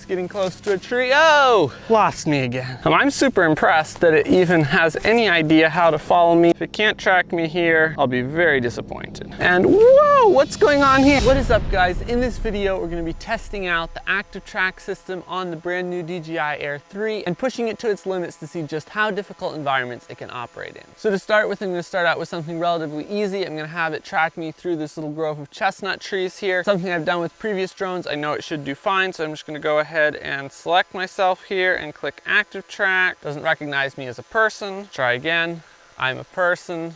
getting close to a tree. Oh, lost me again. I'm super impressed that it even has any idea how to follow me. If it can't track me here, I'll be very disappointed. And whoa, what's going on here? What is up, guys? In this video, we're gonna be testing out the ActiveTrack system on the brand new DJI Air 3 and pushing it to its limits to see just how difficult environments it can operate in. So to start with, I'm gonna start out with something relatively easy. I'm gonna have it track me through this little grove of chestnut trees here. Something I've done with previous drones. I know it should do fine, so I'm just gonna go ahead and select myself here and click ActiveTrack. Doesn't recognize me as a person. Try again. I'm a person.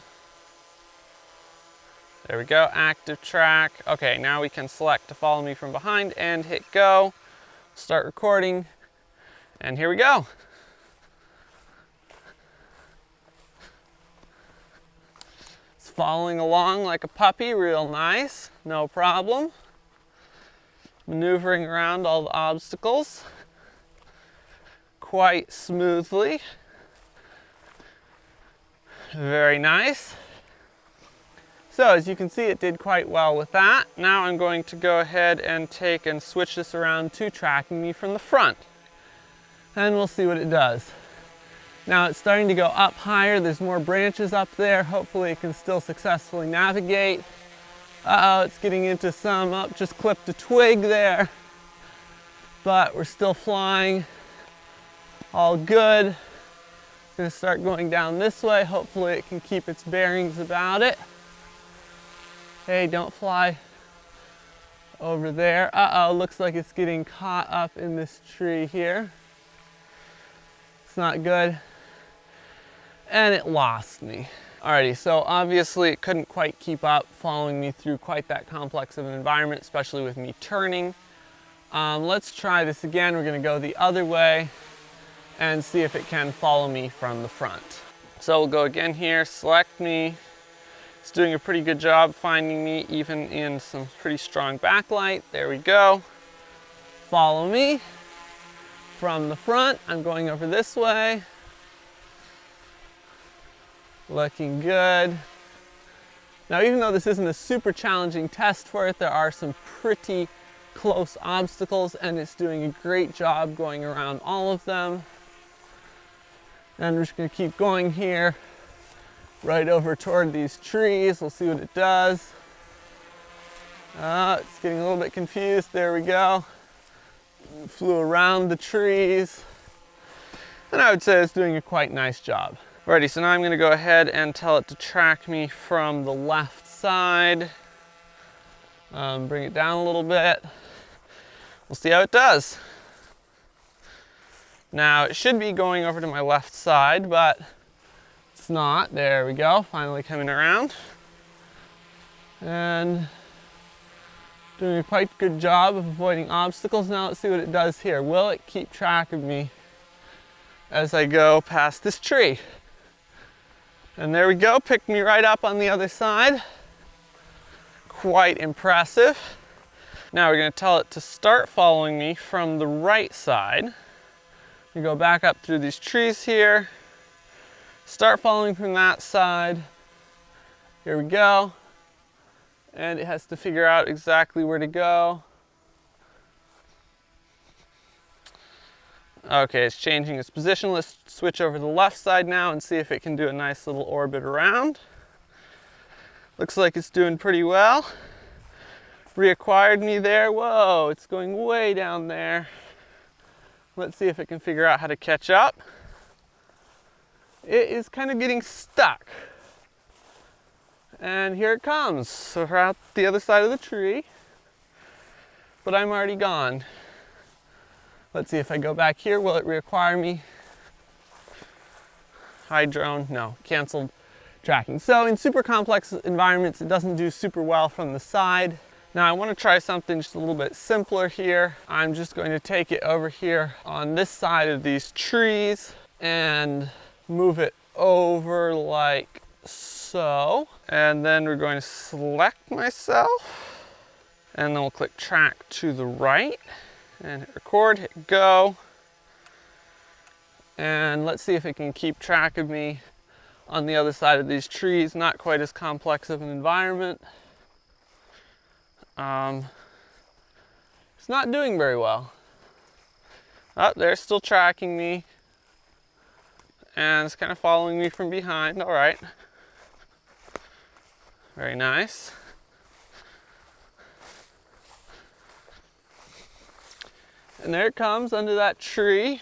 There we go, ActiveTrack. Okay, now we can select to follow me from behind and hit go. Start recording, and here we go. It's following along like a puppy, real nice, no problem. Maneuvering around all the obstacles quite smoothly. Very nice. So as you can see, it did quite well with that. Now I'm going to go ahead and take and switch this around to tracking me from the front. And we'll see what it does. Now it's starting to go up higher. There's more branches up there. Hopefully it can still successfully navigate. Uh-oh, it's getting into some, oh, just clipped a twig there. But we're still flying. All good. Gonna start going down this way. Hopefully it can keep its bearings about it. Hey, don't fly over there. Uh-oh, looks like it's getting caught up in this tree here. It's not good. And it lost me. Alrighty, so obviously it couldn't quite keep up following me through quite that complex of an environment, especially with me turning. Let's try this again. We're gonna go the other way and see if it can follow me from the front. So we'll go again here, select me. It's doing a pretty good job finding me even in some pretty strong backlight. There we go. Follow me from the front. I'm going over this way. Looking good. Now, even though this isn't a super challenging test for it, there are some pretty close obstacles, and it's doing a great job going around all of them. And we're just gonna keep going here, right over toward these trees. We'll see what it does. It's getting a little bit confused. There we go. Flew around the trees. And I would say it's doing a quite nice job. Alrighty, so now I'm gonna go ahead and tell it to track me from the left side. Bring it down a little bit. We'll see how it does. Now, it should be going over to my left side, but it's not. There we go, finally coming around. And doing a quite good job of avoiding obstacles. Now let's see what it does here. Will it keep track of me as I go past this tree? And there we go, picked me right up on the other side. Quite impressive. Now we're gonna tell it to start following me from the right side. We go back up through these trees here. Start following from that side. Here we go. And it has to figure out exactly where to go. Okay, it's changing its position. Let's switch over to the left side now and see if it can do a nice little orbit around. Looks like it's doing pretty well. Reacquired me there. Whoa, it's going way down there. Let's see if it can figure out how to catch up. It is kind of getting stuck. And here it comes. So we're out the other side of the tree, but I'm already gone. Let's see if I go back here, will it reacquire me? Hi drone, no, canceled tracking. So in super complex environments, it doesn't do super well from the side. Now I want to try something just a little bit simpler here. I'm just going to take it over here on this side of these trees and move it over like so. And then we're going to select myself, and then we'll click track to the right and hit record, hit go. And let's see if it can keep track of me on the other side of these trees. Not quite as complex of an environment. It's not doing very well. Oh, they're still tracking me. And it's kind of following me from behind. All right. Very nice. And there it comes under that tree.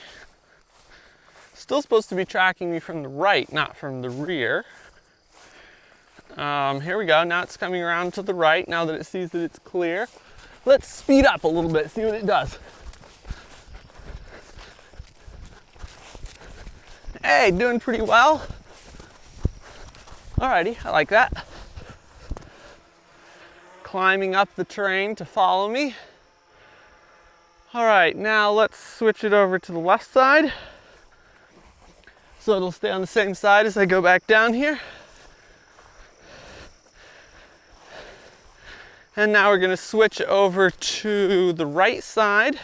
Still supposed to be tracking me from the right, not from the rear. Here we go. Now it's coming around to the right now that it sees that it's clear. Let's speed up a little bit, see what it does. Hey, doing pretty well. Alrighty, I like that. Climbing up the terrain to follow me. All right, now let's switch it over to the left side. So it'll stay on the same side as I go back down here. And now we're gonna switch over to the right side.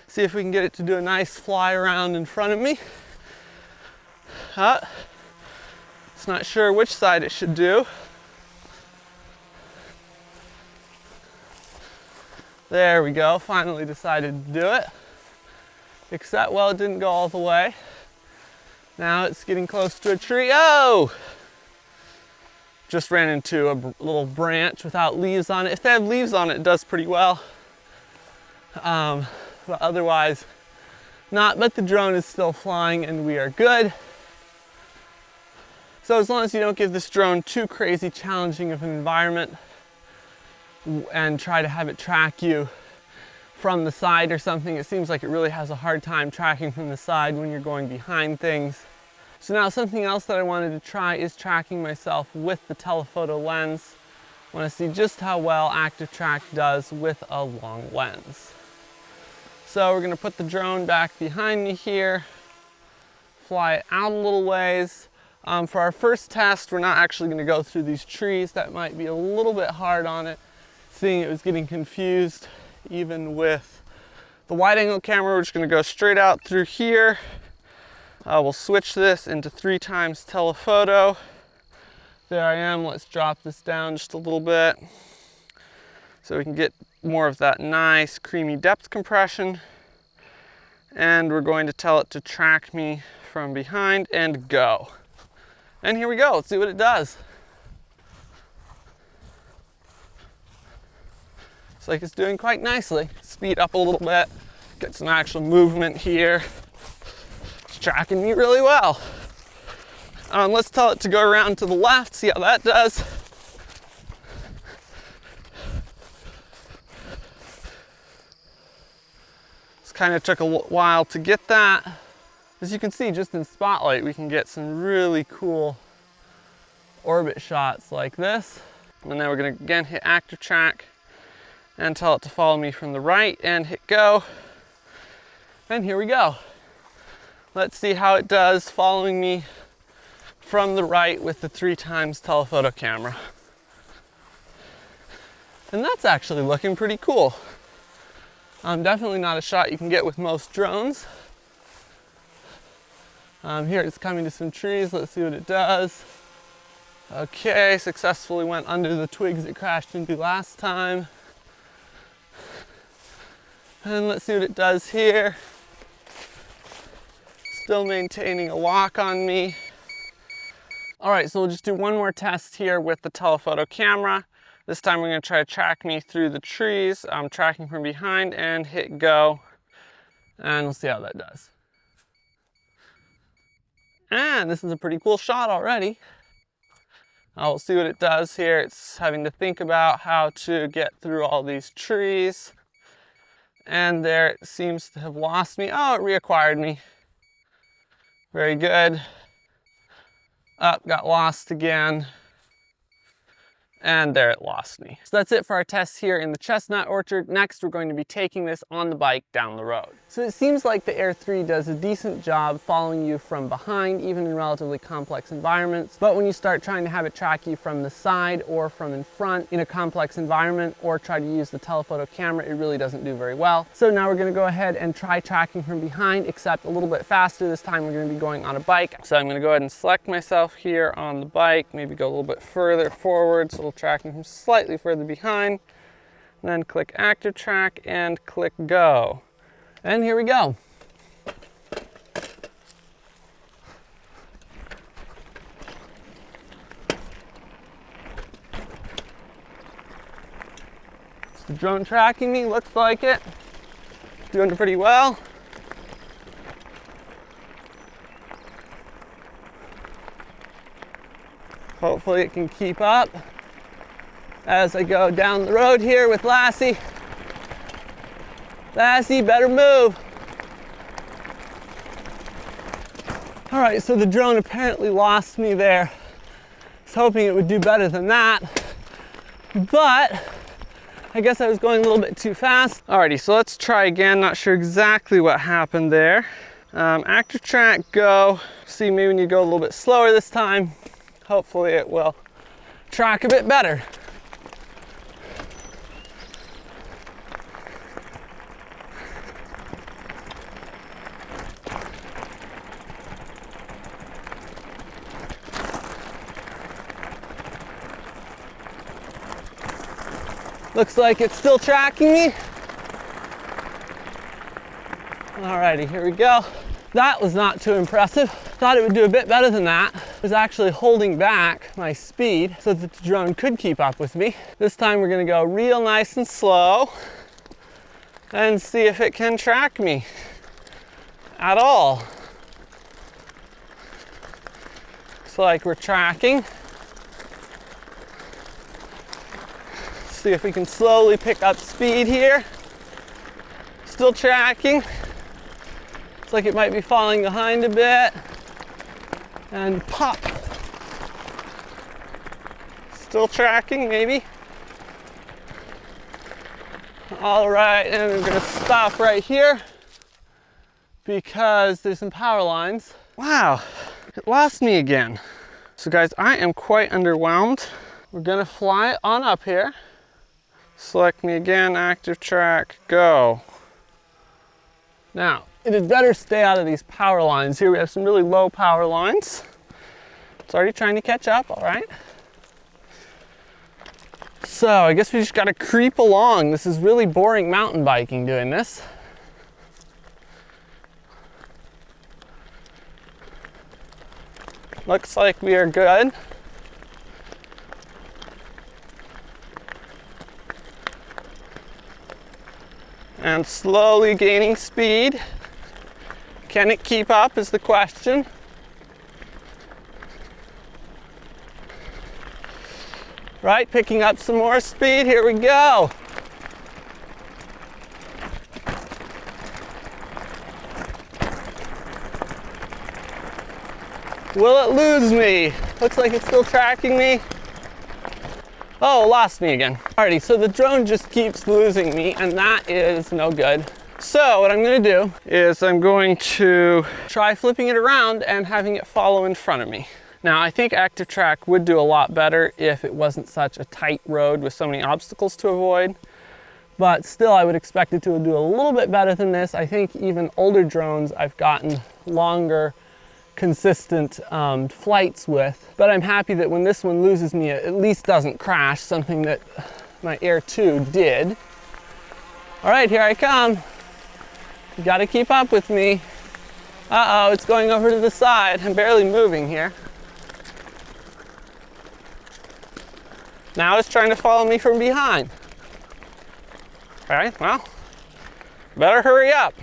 See if we can get it to do a nice fly around in front of me. It's not sure which side it should do. There we go, finally decided to do it. Except, well, it didn't go all the way. Now it's getting close to a tree. Oh! Just ran into a little branch without leaves on it. If they have leaves on it, it does pretty well. But otherwise, not. But the drone is still flying and we are good. So as long as you don't give this drone too crazy challenging of an environment and try to have it track you from the side or something, it seems like it really has a hard time tracking from the side when you're going behind things. So now something else that I wanted to try is tracking myself with the telephoto lens. I want to see just how well ActiveTrack does with a long lens. So we're going to put the drone back behind me here, fly it out a little ways. For our first test, we're not actually going to go through these trees. That might be a little bit hard on it, seeing it was getting confused even with the wide angle camera. We're just going to go straight out through here. We'll switch this into 3x telephoto. There I am. Let's drop this down just a little bit so we can get more of that nice creamy depth compression. And we're going to tell it to track me from behind and go. And here we go. Let's see what it does. Looks like it's doing quite nicely. Speed up a little bit, get some actual movement here. It's tracking me really well. Let's tell it to go around to the left, see how that does. This kind of took a while to get that. As you can see, just in spotlight, we can get some really cool orbit shots like this. And then we're gonna again hit ActiveTrack and tell it to follow me from the right and hit go. And here we go. Let's see how it does following me from the right with the 3x telephoto camera. And that's actually looking pretty cool. Definitely not a shot you can get with most drones. Here it's coming to some trees. Let's see what it does. Okay, successfully went under the twigs it crashed into last time. And let's see what it does here. Still maintaining a lock on me. All right, so we'll just do one more test here with the telephoto camera. This time we're gonna try to track me through the trees. I'm tracking from behind and hit go. And we'll see how that does. And this is a pretty cool shot already. We'll see what it does here. It's having to think about how to get through all these trees. And there it seems to have lost me. Oh, it reacquired me. Very good. Up, got lost again. And there it lost me. So that's it for our tests here in the Chestnut Orchard. Next, we're going to be taking this on the bike down the road. So it seems like the Air 3 does a decent job following you from behind, even in relatively complex environments. But when you start trying to have it track you from the side or from in front in a complex environment, or try to use the telephoto camera, it really doesn't do very well. So now we're gonna go ahead and try tracking from behind, except a little bit faster. This time we're gonna be going on a bike. So I'm gonna go ahead and select myself here on the bike, maybe go a little bit further forward, so tracking from slightly further behind, and then click ActiveTrack and click go. And here we go. drone tracking me? Looks like it. Doing pretty well. Hopefully it can keep up as I go down the road here with Lassie. Lassie, better move. All right, so the drone apparently lost me there. I was hoping it would do better than that, but I guess I was going a little bit too fast. Alrighty, so let's try again. Not sure exactly what happened there. ActiveTrack go. See, maybe we need to go a little bit slower this time. Hopefully it will track a bit better. Looks like it's still tracking me. Alrighty, here we go. That was not too impressive. Thought it would do a bit better than that. It was actually holding back my speed so that the drone could keep up with me. This time we're gonna go real nice and slow and see if it can track me at all. Looks like we're tracking. See if we can slowly pick up speed here. Still tracking. Looks like it might be falling behind a bit. And pop. Still tracking, maybe. All right, and we're gonna stop right here because there's some power lines. Wow, it lost me again. So guys, I am quite underwhelmed. We're gonna fly on up here. Select me again, ActiveTrack, go. Now, it had better stay out of these power lines. Here we have some really low power lines. It's already trying to catch up, all right. So I guess we just gotta creep along. This is really boring mountain biking doing this. Looks like we are good. And slowly gaining speed. Can it keep up is the question. Right, picking up some more speed, here we go. Will it lose me? Looks like it's still tracking me. Oh, lost me again. Alrighty, so the drone just keeps losing me, and that is no good. So what I'm gonna do is I'm going to try flipping it around and having it follow in front of me. Now, I think ActiveTrack would do a lot better if it wasn't such a tight road with so many obstacles to avoid. But still, I would expect it to do a little bit better than this. I think even older drones I've gotten longer, consistent flights with. But I'm happy that when this one loses me, it at least doesn't crash, something that my Air 2 did. All right, here I come. You gotta keep up with me. Uh-oh, it's going over to the side. I'm barely moving here. Now it's trying to follow me from behind. All right, well, better hurry up.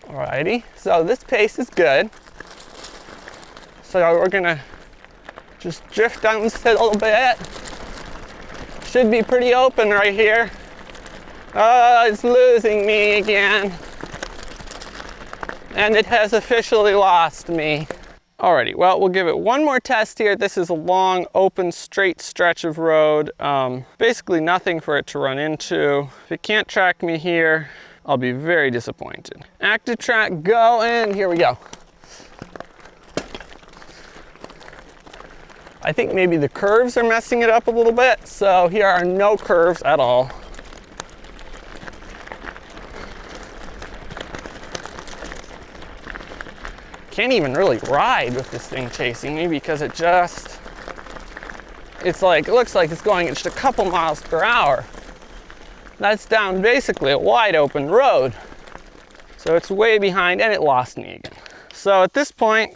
Alrighty, so this pace is good. So we're gonna just drift down this a little bit. Should be pretty open right here. Oh, it's losing me again. And it has officially lost me. Alrighty, well, we'll give it one more test here. This is a long, open, straight stretch of road. Basically nothing for it to run into. If it can't track me here, I'll be very disappointed. ActiveTrack, go, and here we go. I think maybe the curves are messing it up a little bit, so here are no curves at all. Can't even really ride with this thing chasing me because it looks like it's going at just a couple miles per hour. That's down basically a wide open road. So it's way behind and it lost me again. So at this point,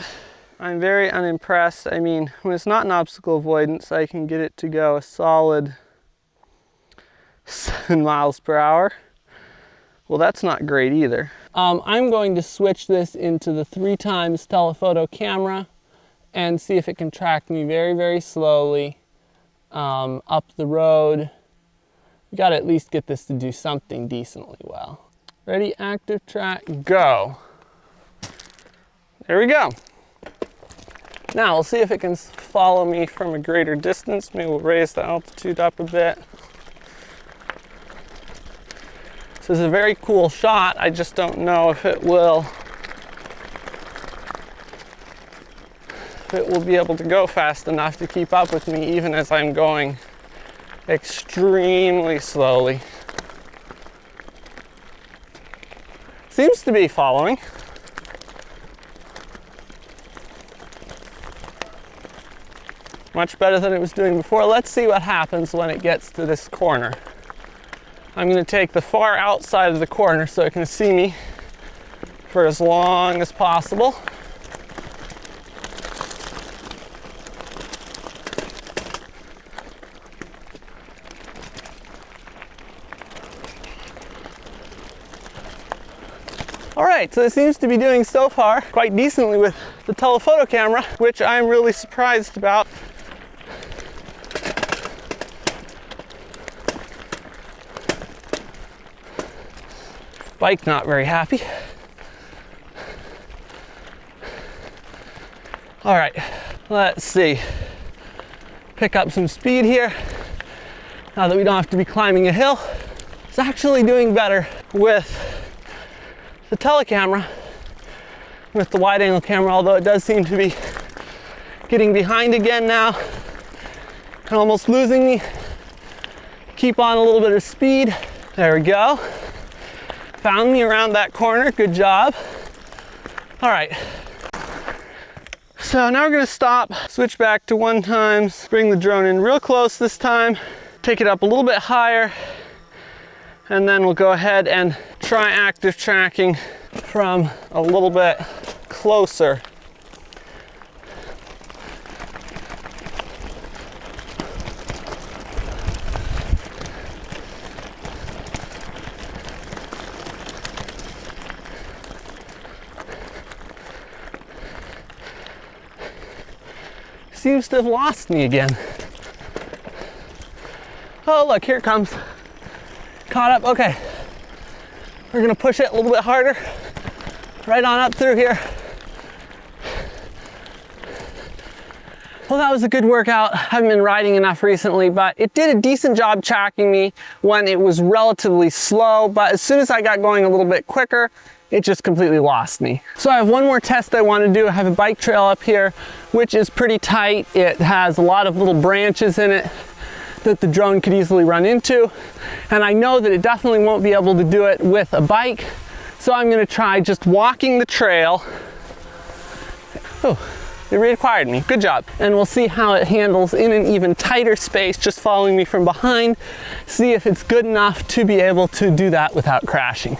I'm very unimpressed. I mean, when it's not an obstacle avoidance, I can get it to go a solid 7 miles per hour. Well, that's not great either. I'm going to switch this into the 3x telephoto camera and see if it can track me very, very slowly up the road. We gotta at least get this to do something decently well. Ready, ActiveTrack, go. There we go. Now we'll see if it can follow me from a greater distance. Maybe we'll raise the altitude up a bit. This is a very cool shot. I just don't know if it will be able to go fast enough to keep up with me even as I'm going extremely slowly. Seems to be following. Much better than it was doing before. Let's see what happens when it gets to this corner. I'm going to take the far outside of the corner so it can see me for as long as possible. All right, so it seems to be doing so far quite decently with the telephoto camera, which I'm really surprised about. Bike not very happy. All right, let's see. Pick up some speed here now that we don't have to be climbing a hill. It's actually doing better with the tele camera, with the wide angle camera, although it does seem to be getting behind again now and almost losing me. Keep on a little bit of speed. There we go. Found me around that corner, good job. All right, so now we're gonna stop, switch back to 1x, bring the drone in real close this time, take it up a little bit higher, and then we'll go ahead and try active tracking from a little bit closer. Seems to have lost me again. Oh, look, here it comes. Caught up, okay. We're gonna push it a little bit harder. Right on up through here. Well, that was a good workout. I haven't been riding enough recently, but it did a decent job tracking me when it was relatively slow, but as soon as I got going a little bit quicker, it just completely lost me. So I have one more test I want to do. I have a bike trail up here, which is pretty tight. It has a lot of little branches in it that the drone could easily run into. And I know that it definitely won't be able to do it with a bike. So I'm going to try just walking the trail. Oh, it reacquired me. Good job. And we'll see how it handles in an even tighter space, just following me from behind. See if it's good enough to be able to do that without crashing.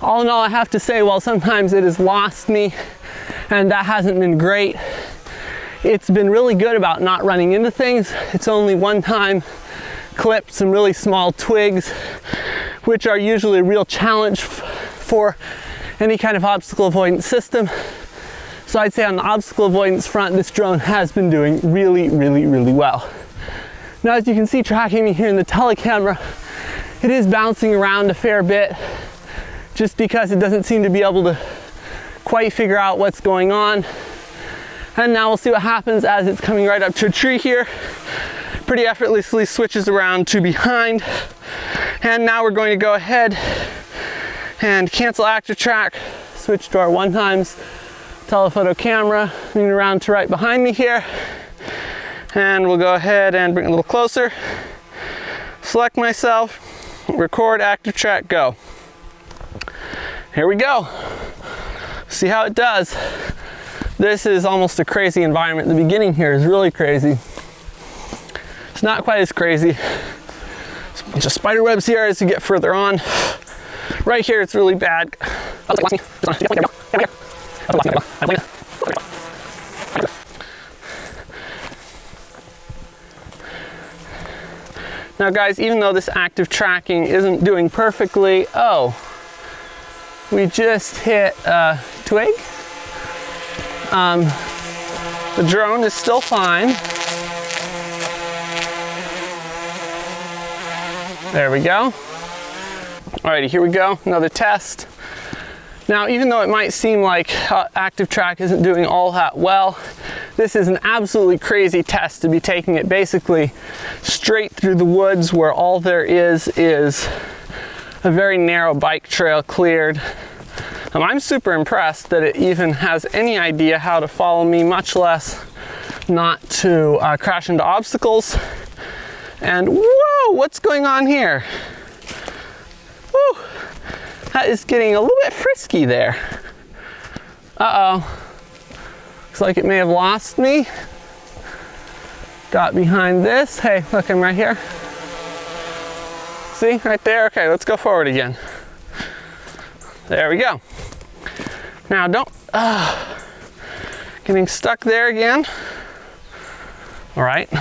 All in all, I have to say, well, sometimes it has lost me, and that hasn't been great. It's been really good about not running into things. It's only one time clipped some really small twigs, which are usually a real challenge for any kind of obstacle avoidance system. So I'd say on the obstacle avoidance front, this drone has been doing really, really, really well. Now, as you can see tracking me here in the tele camera, it is bouncing around a fair bit, just because it doesn't seem to be able to quite figure out what's going on. And now we'll see what happens as it's coming right up to a tree here. Pretty effortlessly switches around to behind. And now we're going to go ahead and cancel ActiveTrack, switch to our 1x telephoto camera, moving around to right behind me here. And we'll go ahead and bring it a little closer. Select myself, record, ActiveTrack, go. Here we go. See how it does. This is almost a crazy environment. The beginning here is really crazy. It's not quite as crazy. There's a bunch of spider webs here as you get further on. Right here, it's really bad. Now guys, even though this active tracking isn't doing perfectly, oh, we just hit a twig. The drone is still fine. There we go. Alrighty, here we go, another test. Now, even though it might seem like ActiveTrack isn't doing all that well, this is an absolutely crazy test to be taking it basically straight through the woods where all there is a very narrow bike trail cleared. I'm super impressed that it even has any idea how to follow me, much less not to crash into obstacles. And whoa, what's going on here? Woo, that is getting a little bit frisky there. Uh-oh. Looks like it may have lost me. Got behind this. Hey, look, I'm right here. See, right there? Okay, let's go forward again. There we go. Now don't, getting stuck there again. All right.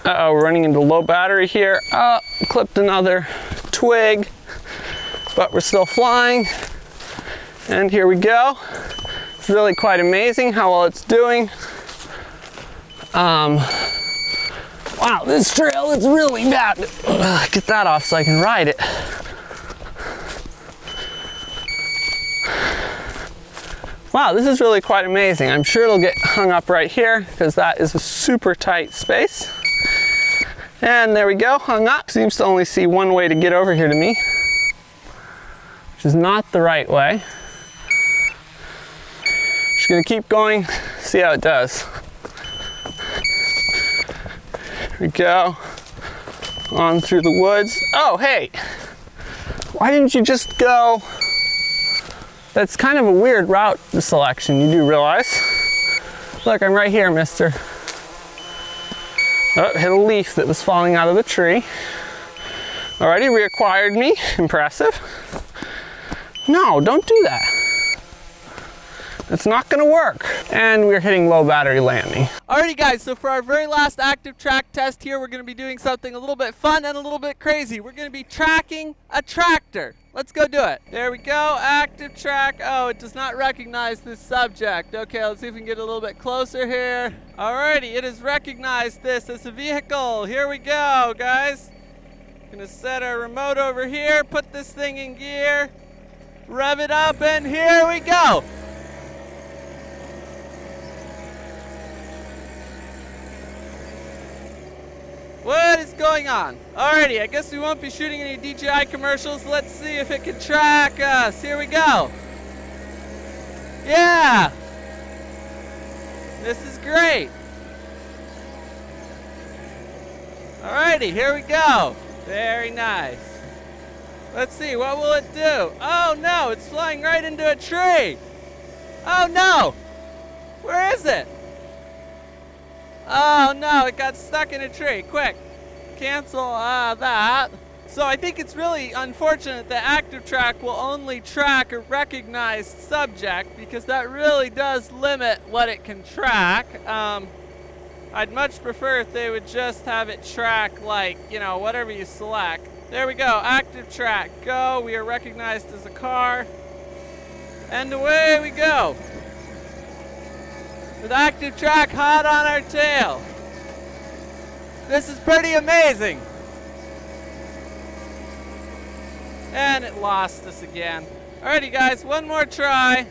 Uh-oh, we're running into low battery here. Clipped another twig, but we're still flying. And here we go. It's really quite amazing how well it's doing. Wow, this trail is really bad. Get that off so I can ride it. Wow, this is really quite amazing. I'm sure it'll get hung up right here because that is a super tight space. And there we go, hung up. Seems to only see one way to get over here to me, which is not the right way. Just gonna keep going, see how it does. Here we go, on through the woods. Oh, hey, why didn't you just go? That's kind of a weird route selection, you do realize. Look, I'm right here, mister. Oh, hit a leaf that was falling out of the tree. Already reacquired me, impressive. No, don't do that. It's not gonna work. And we're hitting low battery landing. Alrighty guys, so for our very last ActiveTrack test here, we're gonna be doing something a little bit fun and a little bit crazy. We're gonna be tracking a tractor. Let's go do it. There we go, ActiveTrack. Oh, it does not recognize this subject. Okay, let's see if we can get a little bit closer here. Alrighty, it has recognized this as a vehicle. Here we go, guys. Gonna set our remote over here, put this thing in gear, rev it up, and here we go. What is going on? Alrighty, I guess we won't be shooting any DJI commercials. Let's see if it can track us. Here we go. Yeah! This is great. Alrighty, here we go. Very nice. Let's see, what will it do? Oh no, it's flying right into a tree. Oh no! Where is it? Oh no, it got stuck in a tree. Quick, cancel that. So I think it's really unfortunate that ActiveTrack will only track a recognized subject because that really does limit what it can track. I'd much prefer if they would just have it track like, you know, whatever you select. There we go, ActiveTrack, go. We are recognized as a car. And away we go. With ActiveTrack hot on our tail. This is pretty amazing. And it lost us again. Alrighty guys, one more try.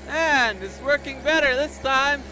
And it's working better this time.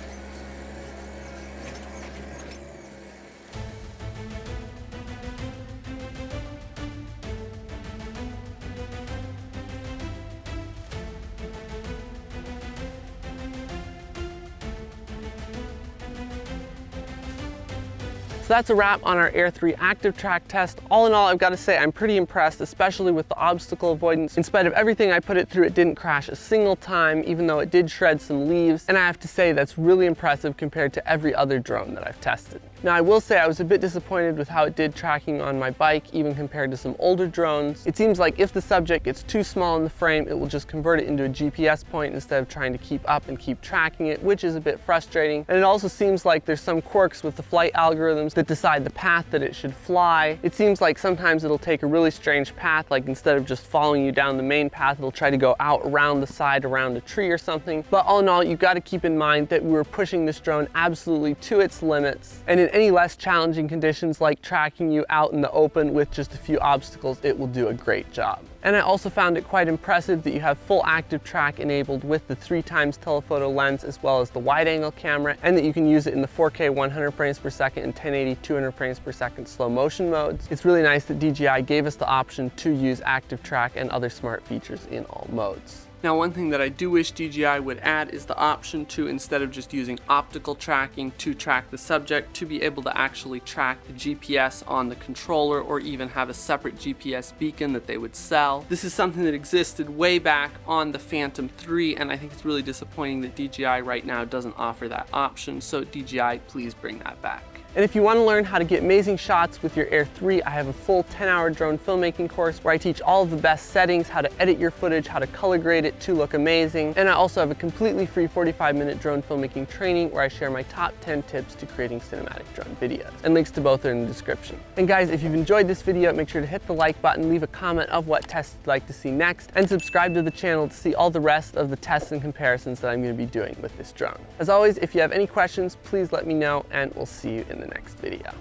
So that's a wrap on our Air 3 ActiveTrack test. All in all, I've got to say I'm pretty impressed, especially with the obstacle avoidance. In spite of everything I put it through, it didn't crash a single time, even though it did shred some leaves. And I have to say that's really impressive compared to every other drone that I've tested. Now I will say I was a bit disappointed with how it did tracking on my bike, even compared to some older drones. It seems like if the subject gets too small in the frame, it will just convert it into a GPS point instead of trying to keep up and keep tracking it, which is a bit frustrating. And it also seems like there's some quirks with the flight algorithms that decide the path that it should fly. It seems like sometimes it'll take a really strange path, like instead of just following you down the main path, it'll try to go out around the side, around a tree or something. But all in all, you've got to keep in mind that we were pushing this drone absolutely to its limits. And in any less challenging conditions, like tracking you out in the open with just a few obstacles, it will do a great job. And I also found it quite impressive that you have full ActiveTrack enabled with the 3x telephoto lens as well as the wide angle camera, and that you can use it in the 4K 100 frames per second and 1080 200 frames per second slow motion modes. It's really nice that DJI gave us the option to use ActiveTrack and other smart features in all modes. Now, one thing that I do wish DJI would add is the option to, instead of just using optical tracking to track the subject, to be able to actually track the GPS on the controller, or even have a separate GPS beacon that they would sell. This is something that existed way back on the Phantom 3, and I think it's really disappointing that DJI right now doesn't offer that option. So DJI, please bring that back. And if you want to learn how to get amazing shots with your Air 3, I have a full 10-hour drone filmmaking course where I teach all of the best settings, how to edit your footage, how to color grade it to look amazing. And I also have a completely free 45-minute drone filmmaking training where I share my top 10 tips to creating cinematic drone videos. And links to both are in the description. And guys, if you've enjoyed this video, make sure to hit the like button, leave a comment of what tests you'd like to see next, and subscribe to the channel to see all the rest of the tests and comparisons that I'm going to be doing with this drone. As always, if you have any questions, please let me know, and we'll see you in the next video.